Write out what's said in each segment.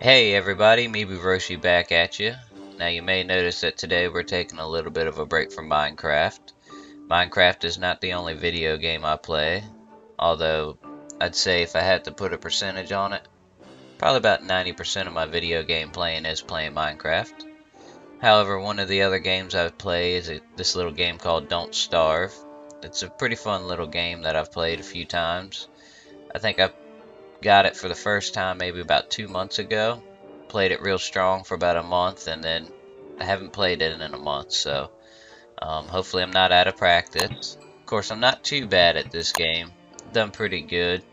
Hey everybody, MibuRoshi back at you. Now you may notice that today we're taking a little bit of a break from Minecraft. Minecraft is not the only video game I play, although I'd say if I had to put a percentage on it, probably about 90% of my video game playing is playing Minecraft. However, one of the other games I've played is this little game called Don't Starve. It's a pretty fun little game that I've played a few times. I think I got it for the first time maybe about 2 months ago. Played it real strong for about a month, and then I haven't played it in a month, so hopefully I'm not out of practice. Of course, I'm not too bad at this game. Done pretty good.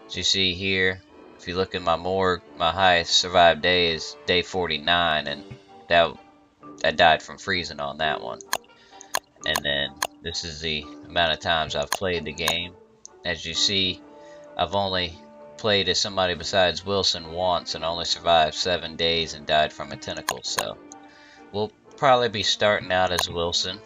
As you see here, if you look in my morgue, my highest survived day is day 49, and I died from freezing on that one. And then this is the amount of times I've played the game. As you see, I've only played as somebody besides Wilson once and only survived 7 days and died from a tentacle, so we'll probably be starting out as Wilson.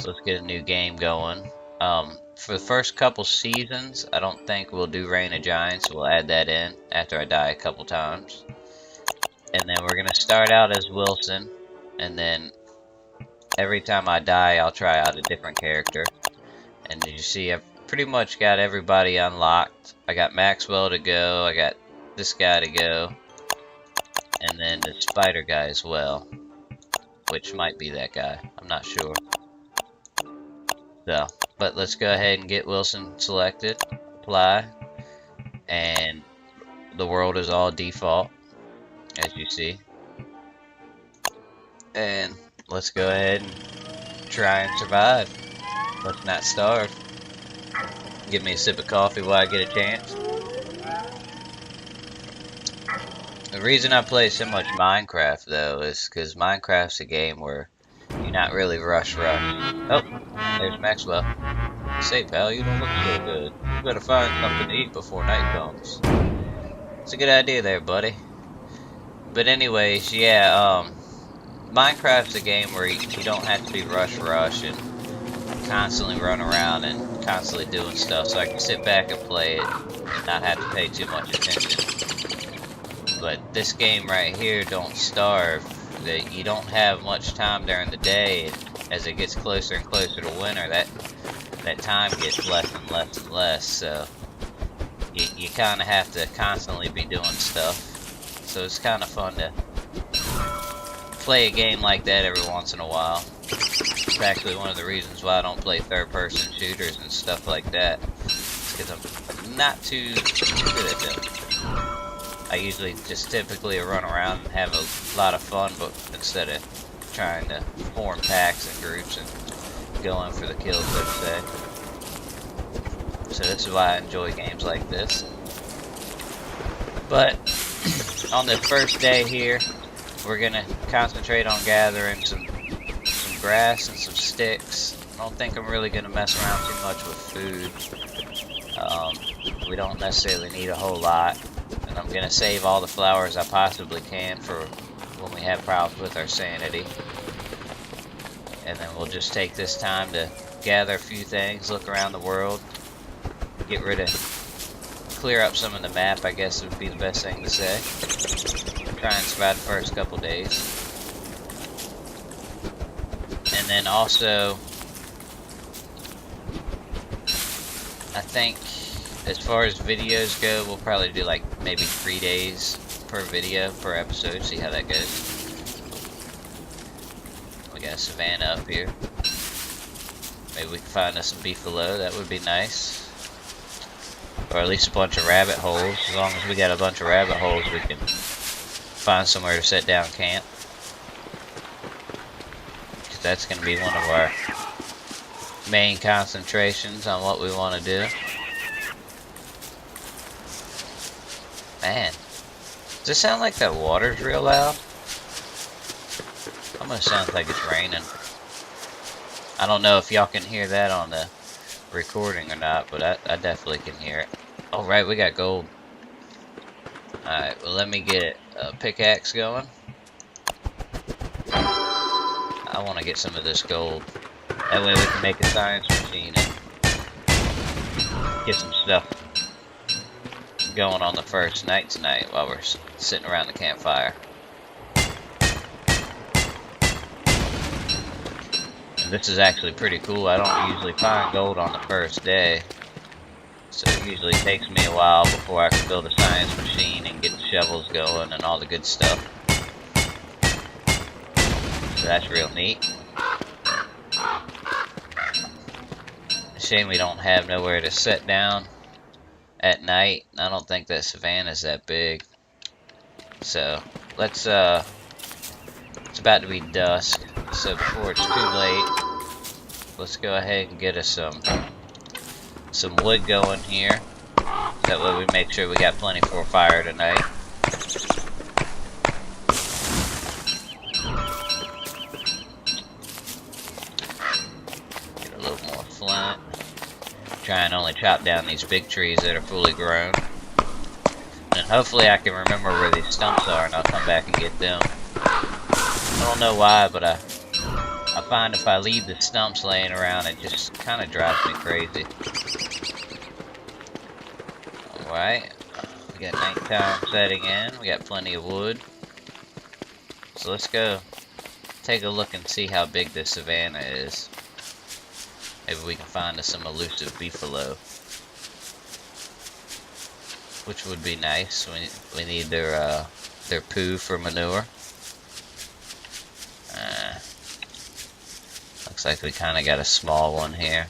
So let's get a new game going. For the first couple seasons, I don't think we'll do Reign of Giants. We'll add that in after I die a couple times. And then we're going to start out as Wilson, and then every time I die, I'll try out a different character. And as you see, I've pretty much got everybody unlocked. I got Maxwell to go, I got this guy to go, and then the spider guy as well, which might be that guy, I'm not sure. So, but let's go ahead and get Wilson selected, apply, and the world is all default, as you see. And let's go ahead and try and survive. Let's not starve. Give me a sip of coffee while I get a chance. The reason I play so much Minecraft, though, is because Minecraft's a game where you're not really rush. Oh, there's Maxwell. Say, pal, you don't look so good. You better find something to eat before night comes. It's a good idea there, buddy. But anyways, yeah, Minecraft's a game where you don't have to be rush and constantly run around and constantly doing stuff, so I can sit back and play it and not have to pay too much attention. But this game right here, Don't Starve, that you don't have much time during the day. As it gets closer and closer to winter, that time gets less and less and less, so you kind of have to constantly be doing stuff. So it's kind of fun to play a game like that every once in a while. It's actually one of the reasons why I don't play third-person shooters and stuff like that. It's because I'm not too good at them. I usually just typically run around and have a lot of fun, but instead of trying to form packs and groups and go in for the kills, let's say. So this is why I enjoy games like this. But on the first day here, we're gonna concentrate on gathering some grass and some sticks. I don't think I'm really gonna mess around too much with food. We don't necessarily need a whole lot. And I'm gonna save all the flowers I possibly can for when we have problems with our sanity. And then we'll just take this time to gather a few things, look around the world, clear up some of the map, I guess would be the best thing to say. Try and survive the first couple days. And then also, I think as far as videos go, we'll probably do like maybe 3 days per video, per episode, see how that goes. We got a savanna up here. Maybe we can find us some beefalo, that would be nice. Or at least a bunch of rabbit holes. As long as we got a bunch of rabbit holes, we can find somewhere to set down camp. Because that's going to be one of our main concentrations on what we want to do. Man, does this sound like that water's real loud? Almost sounds like it's raining. I don't know if y'all can hear that on the recording or not, but I definitely can hear it. Alright, we got gold. Alright, well let me get a pickaxe going. I want to get some of this gold. That way we can make a science machine and get some stuff. going on the first night tonight while we're sitting around the campfire. And this is actually pretty cool. I don't usually find gold on the first day, so it usually takes me a while before I can build a science machine and get the shovels going and all the good stuff. So that's real neat. Shame we don't have nowhere to sit down at night. I don't think that savanna's that big. So let's it's about to be dusk, so before it's too late, let's go ahead and get us some wood going here. That way we make sure we got plenty for a fire tonight. Get a little more flint. Try and only chop down these big trees that are fully grown. And hopefully I can remember where these stumps are and I'll come back and get them. I don't know why, but I find if I leave the stumps laying around, it just kind of drives me crazy. Alright, we got nighttime setting in, we got plenty of wood. So let's go take a look and see how big this savanna is. Maybe we can find us some elusive beefalo, which would be nice. We need their poo for manure. Looks like we kind of got a small one here.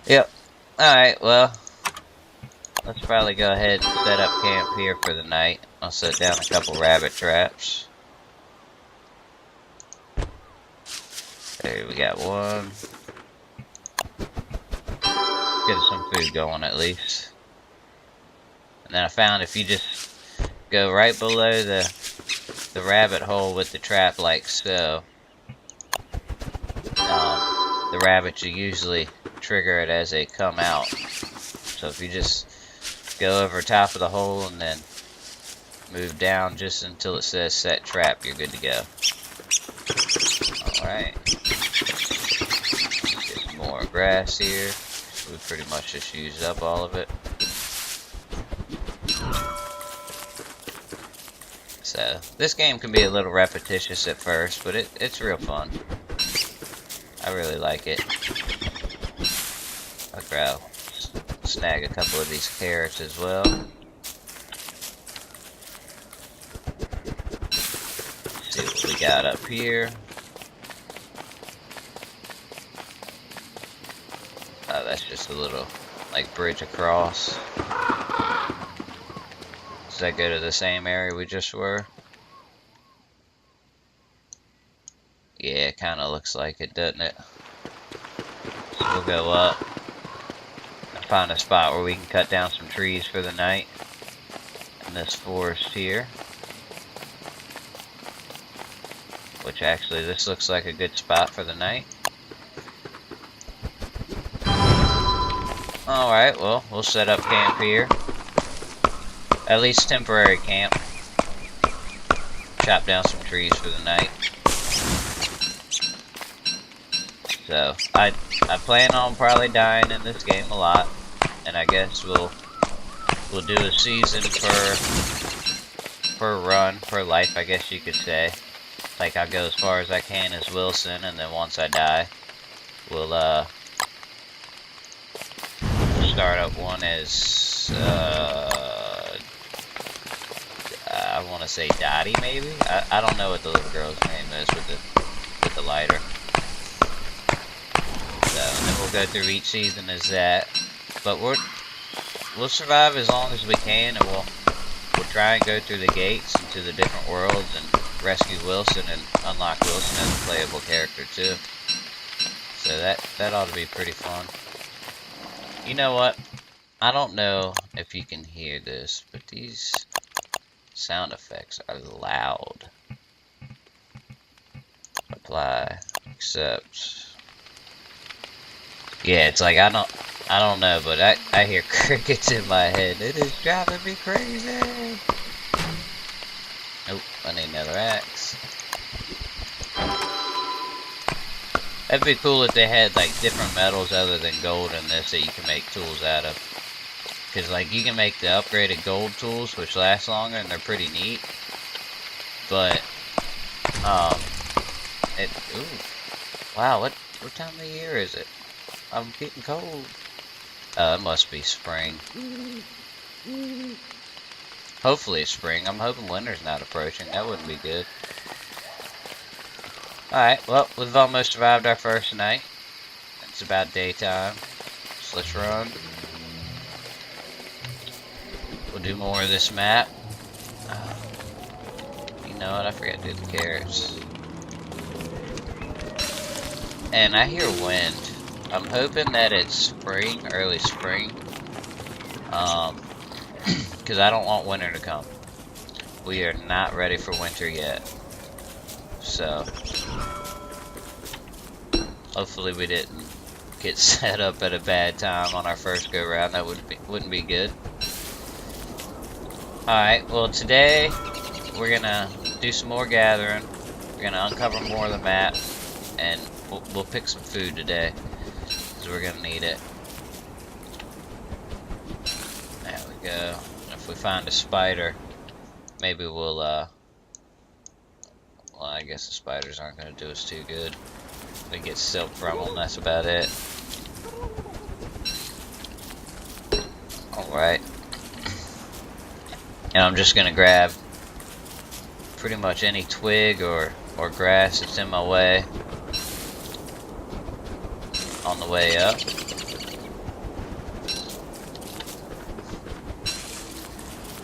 Yep. Alright, well, let's probably go ahead and set up camp here for the night. I'll set down a couple rabbit traps. There, we got one. Get us some food going at least. And then I found if you just go right below the rabbit hole with the trap like so, the rabbits will usually trigger it as they come out. So if you just go over top of the hole and then move down just until it says set trap, you're good to go. Alright. Get some more grass here. We pretty much just used up all of it. So, this game can be a little repetitious at first, but it's real fun. I really like it. I'll grab, snag a couple of these carrots as well. Let's see what we got up here. Oh, that's just a little, like, bridge across. Does that go to the same area we just were? Yeah, it kind of looks like it, doesn't it? So we'll go up and find a spot where we can cut down some trees for the night in this forest here. Which actually, this looks like a good spot for the night. Alright, well, we'll set up camp here. At least temporary camp. Chop down some trees for the night. So, I plan on probably dying in this game a lot. And I guess we'll do a season per run, per life, I guess you could say. Like, I'll go as far as I can as Wilson, and then once I die, we'll start up one as, I want to say Dottie, maybe? I don't know what the little girl's name is with the lighter. So, and then we'll go through each season as that. But we'll survive as long as we can, and we'll try and go through the gates into the different worlds and rescue Wilson and unlock Wilson as a playable character too. So that ought to be pretty fun. You know what? I don't know if you can hear this, but these sound effects are loud. Apply, accept. Yeah, it's like I don't know, but I hear crickets in my head. It is driving me crazy. Nope, I need another axe. That'd be cool if they had like different metals other than gold in this that you can make tools out of. Because, like, you can make the upgraded gold tools, which last longer, and they're pretty neat. But, ooh. Wow, what time of year is it? I'm getting cold. It must be spring. Hopefully it's spring. I'm hoping winter's not approaching. That wouldn't be good. Alright, well, we've almost survived our first night. It's about daytime. So let's run. We'll do more of this map. You know what? I forgot to do the carrots. And I hear wind. I'm hoping that it's spring, early spring. Because I don't want winter to come. We are not ready for winter yet. So, hopefully we didn't get set up at a bad time on our first go round. That wouldn't be good. Alright, well today we're gonna do some more gathering. We're gonna uncover more of the map, and we'll pick some food today, because we're gonna need it. There we go. If we find a spider, maybe we'll, well, I guess the spiders aren't gonna do us too good. We get silk from them, that's about it. Alright. And I'm just gonna grab pretty much any twig or grass that's in my way on the way up.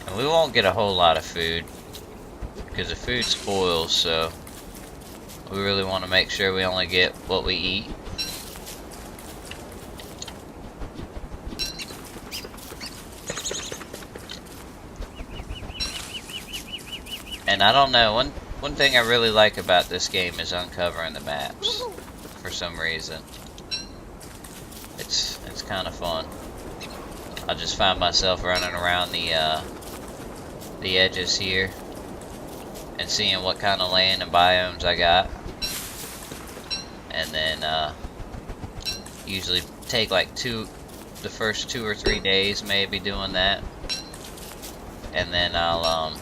And we won't get a whole lot of food because the food spoils, so we really want to make sure we only get what we eat. And I don't know, one thing I really like about this game is uncovering the maps for some reason. It's kind of fun. I just find myself running around the edges here and seeing what kind of land and biomes I got. And then usually take like the first 2 or 3 days maybe doing that. And then I'll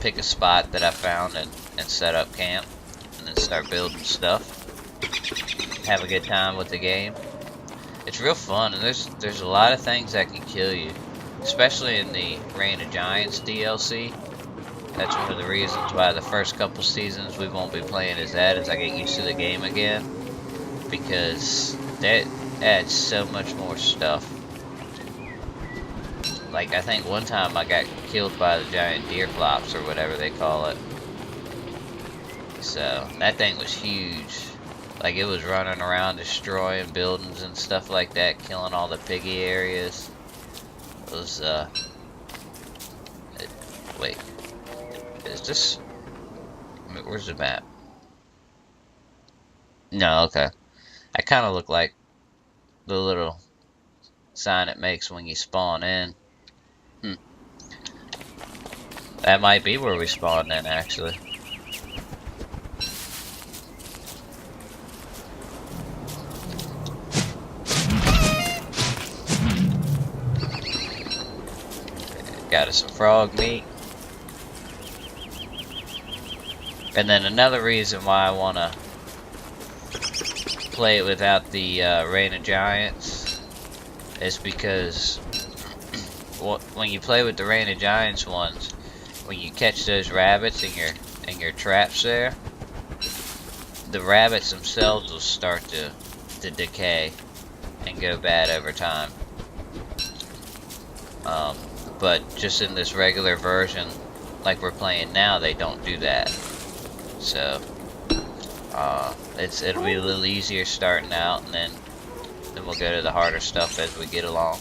pick a spot that I found and set up camp, and then start building stuff. Have a good time with the game. It's real fun, and there's a lot of things that can kill you, especially in the Reign of Giants DLC. That's one of the reasons why the first couple seasons we won't be playing as that, as I get used to the game again, because that adds so much more stuff. Like, I think one time I got killed by the giant deer flops, or whatever they call it. So, that thing was huge. Like, it was running around destroying buildings and stuff like that, killing all the piggy areas. It was, wait. Is this... Where's the map? No, okay. I kind of look like the little sign it makes when you spawn in. That might be where we spawned in, actually. Got us some frog meat. And then another reason why I want to play it without the Reign of Giants is because when you play with the Reign of Giants ones, when you catch those rabbits in your traps there, the rabbits themselves will start to decay and go bad over time. But just in this regular version, like we're playing now, they don't do that. So it'll be a little easier starting out, and then we'll go to the harder stuff as we get along.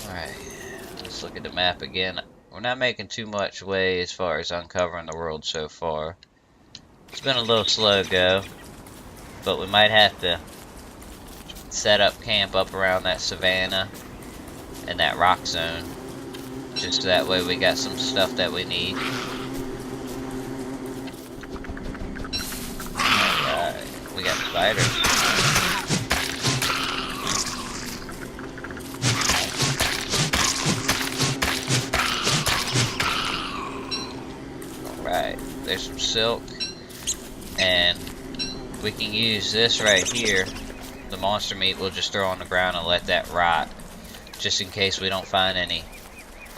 Alright, let's look at the map again. We're not making too much way as far as uncovering the world so far. It's been a little slow go, but we might have to set up camp up around that savanna and that rock zone, just that way we got some stuff that we need. Alright, we got spiders. There's some silk. And we can use this right here. The monster meat we'll just throw on the ground and let that rot. Just in case we don't find any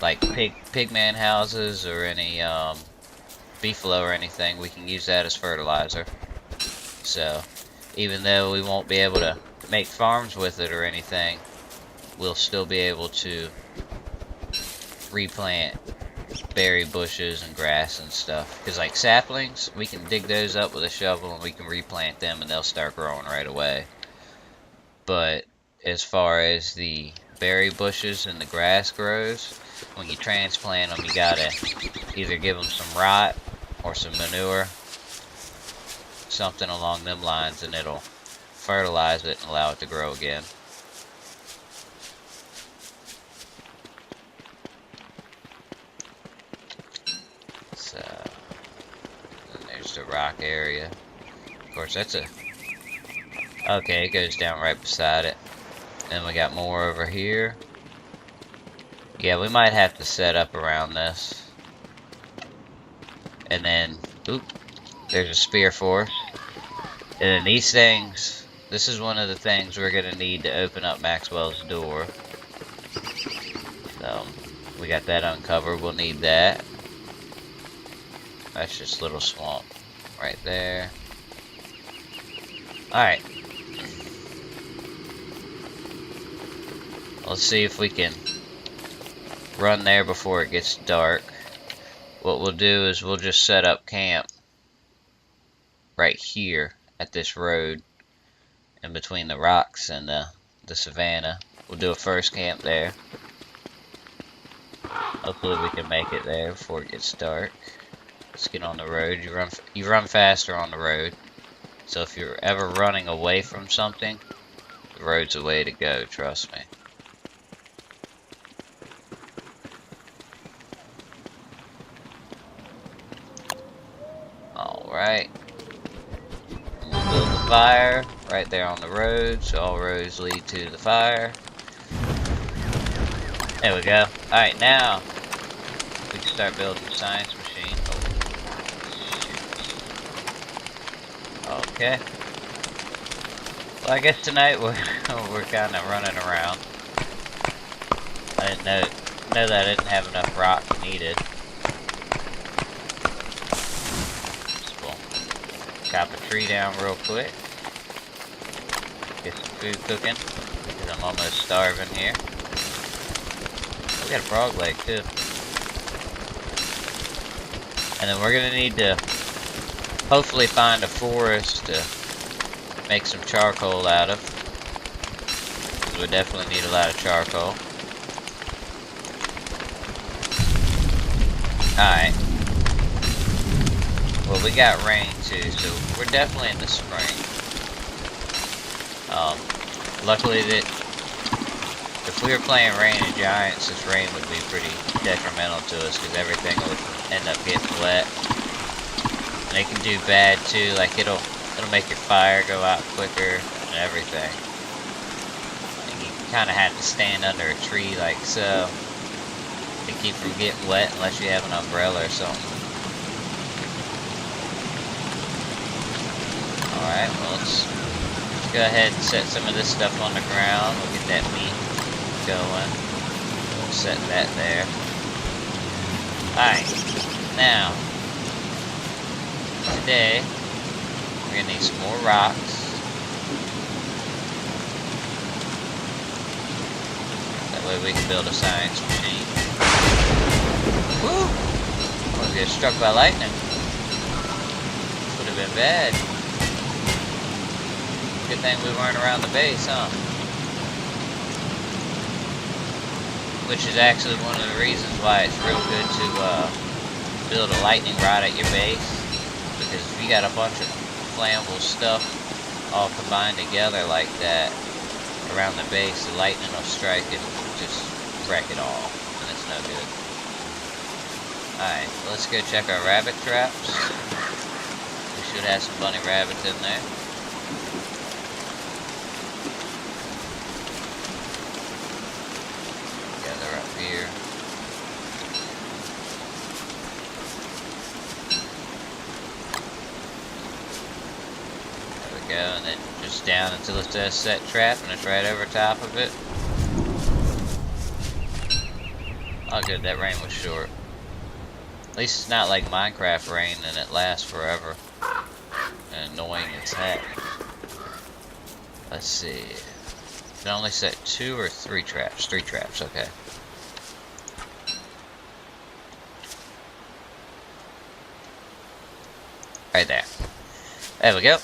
like pigman houses or any beefalo or anything, we can use that as fertilizer. So even though we won't be able to make farms with it or anything, we'll still be able to replant berry bushes and grass and stuff. Because like saplings, we can dig those up with a shovel and we can replant them and they'll start growing right away. But as far as the berry bushes and the grass grows, when you transplant them, you gotta either give them some rot or some manure, something along them lines, and it'll fertilize it and allow it to grow again. So, and there's the rock area. Of course, that's a... Okay, it goes down right beside it. And we got more over here. Yeah, we might have to set up around this. And then, oop, there's a spear force. And then these things, this is one of the things we're going to need to open up Maxwell's door. So, we got that uncovered, we'll need that. That's just a little swamp right there. Alright. Let's see if we can run there before it gets dark. What we'll do is we'll just set up camp right here at this road in between the rocks and the savannah. We'll do a first camp there. Hopefully we can make it there before it gets dark. Let's get on the road. You run faster on the road. So if you're ever running away from something, the road's the way to go, trust me. Alright. We'll build the fire right there on the road, so all roads lead to the fire. There we go. Alright, now we can start building the science machine. Oh, shoot. Okay. Well, I guess tonight we're kind of running around. I didn't know that I didn't have enough rock needed. Chop a tree down real quick. Get some food cooking, because I'm almost starving here. We got a frog leg too. And then we're gonna need to hopefully find a forest to make some charcoal out of. Because we definitely need a lot of charcoal. Alright. Well, we got rain too, so we're definitely in the spring. Luckily that if we were playing Rain and Giants, this rain would be pretty detrimental to us because everything would end up getting wet. And it can do bad too, like it'll make your fire go out quicker and everything. And you kind of have to stand under a tree like so to keep from getting wet unless you have an umbrella or something. Alright, well let's go ahead and set some of this stuff on the ground. We'll get that meat going. We'll set that there. Alright, now, today, we're going to need some more rocks. That way we can build a science machine. Woo! We'll get struck by lightning. This would have been bad. Good thing we weren't around the base, huh? Which is actually one of the reasons why it's real good to build a lightning rod at your base. Because if you got a bunch of flammable stuff all combined together like that around the base, the lightning will strike and just wreck it all. And it's no good. Alright, let's go check our rabbit traps. We should have some bunny rabbits in there. Here. down until it says set trap, and it's right over top of it. Oh good, that rain was short. At least it's not like Minecraft rain and it lasts forever. And annoying as heck. Let's see. Can only set 2 or 3 traps? 3 traps, okay. Right there. There we go.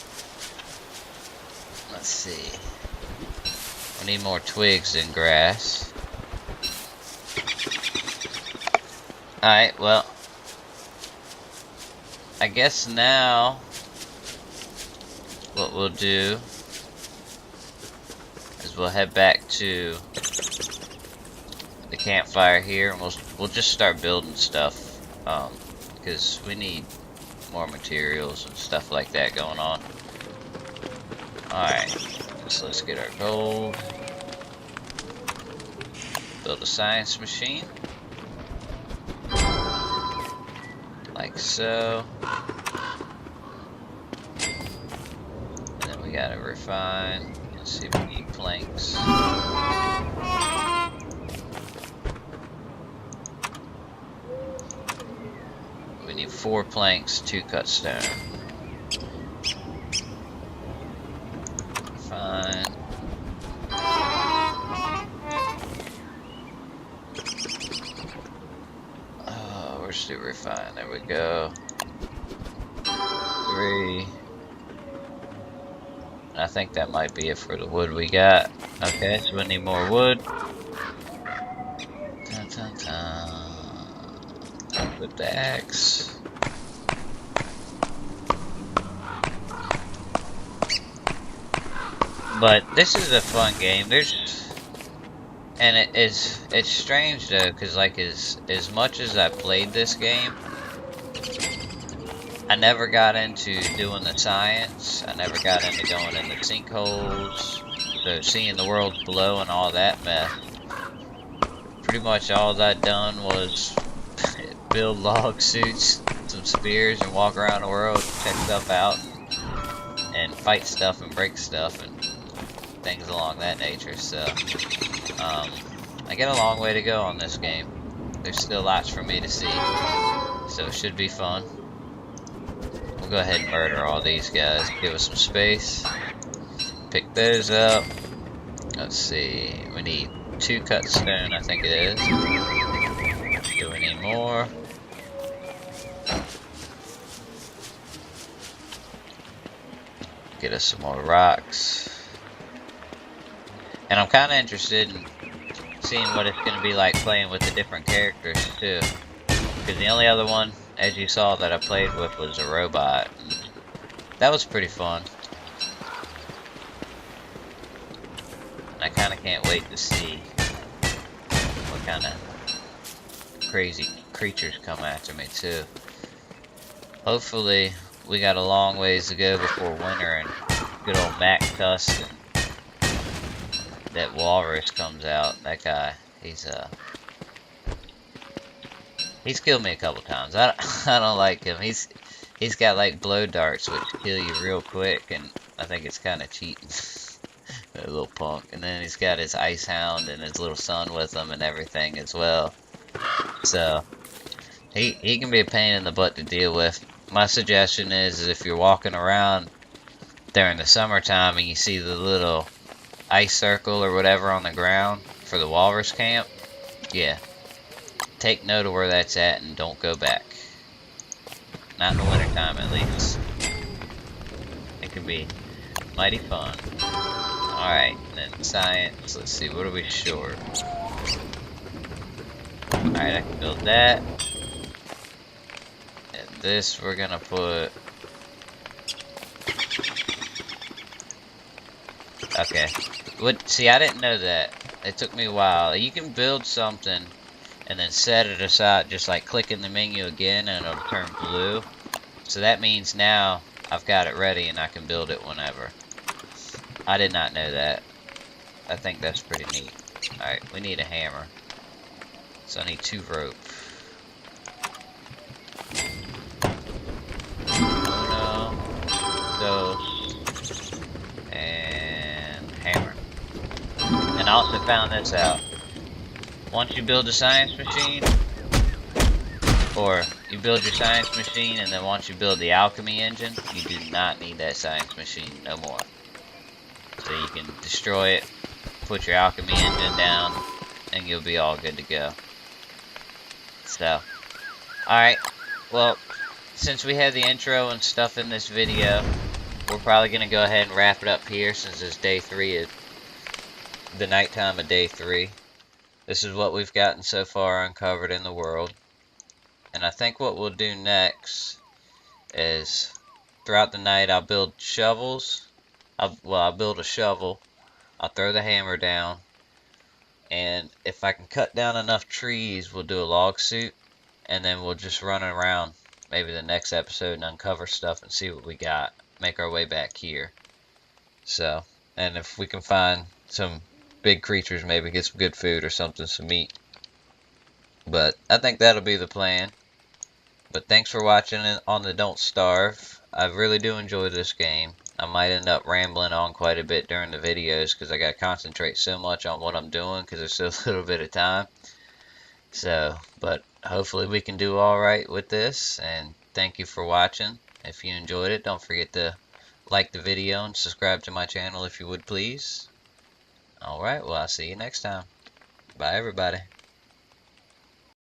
Let's see. We need more twigs and grass. Alright, well. I guess now what we'll do is we'll head back to the campfire here, and we'll just start building stuff, because we need more materials and stuff like that going on. Alright, so let's get our gold. Build a science machine. Like so. And then we gotta refine. Let's see if we need planks. We need 4 planks, 2 cut stone. Fine. Oh, where's the refine? There we go. 3. I think that might be it for the wood we got. Okay, so we need more wood. Dun, dun, dun. With the axe. But this is a fun game. It's strange though, cause like as much as I played this game, I never got into doing the science. I never got into going in the sinkholes. So seeing the world below and all that mess. Pretty much all I'd done was build log suits, some spears, and walk around the world, check stuff out, and fight stuff and break stuff and things along that nature. So I got a long way to go on this game. There's still lots for me to see, so it should be fun. We'll go ahead and murder all these guys. Give us some space. Pick those up. Let's see. We need 2 cut stone, I think it is. Do we need more? Get us some more rocks. And I'm kind of interested in seeing what it's going to be like playing with the different characters too. Because the only other one, as you saw, that I played with was a robot. And that was pretty fun. And I kind of can't wait to see what kind of crazy creatures come after me too. Hopefully we got a long ways to go before winter and good old Mac Tusk and that walrus comes out. That guy, he's killed me a couple times. I don't like him. He's got like blow darts which kill you real quick, and I think it's kind of cheating. A little punk. And then he's got his ice hound and his little son with him and everything as well. So he can be a pain in the butt to deal with. My suggestion is if you're walking around during the summertime and you see the little ice circle or whatever on the ground for the walrus camp, yeah, take note of where that's at and don't go back. Not in the wintertime at least. It can be mighty fun. Alright, then science, let's see, what are we short? Alright, I can build that. And this we're gonna put... Okay. See, I didn't know that. It took me a while. You can build something and then set it aside, just like clicking the menu again, and it'll turn blue. So that means now I've got it ready and I can build it whenever. I did not know that. I think that's pretty neat. Alright, we need a hammer. So I need 2 rope. Uno, dos, and I also found this out. Once you build a science machine, or you build your science machine, and then once you build the alchemy engine, you do not need that science machine no more. So you can destroy it, put your alchemy engine down, and you'll be all good to go. So, alright, well, since we had the intro and stuff in this video, we're probably going to go ahead and wrap it up here since it's day 3, the nighttime of day 3. This is what we've gotten so far uncovered in the world. And I think what we'll do next is, throughout the night, I'll build shovels. I'll build a shovel. I'll throw the hammer down. And if I can cut down enough trees, we'll do a log suit. And then we'll just run around maybe the next episode and uncover stuff and see what we got. Make our way back here. So, and if we can find some big creatures, maybe get some good food or something, some meat. But I think that'll be the plan. But thanks for watching on the Don't Starve. I really do enjoy this game. I might end up rambling on quite a bit during the videos because I got to concentrate so much on what I'm doing because there's still a little bit of time. So, but hopefully we can do alright with this. And thank you for watching. If you enjoyed it, don't forget to like the video and subscribe to my channel if you would please. Alright, well I'll see you next time. Bye everybody.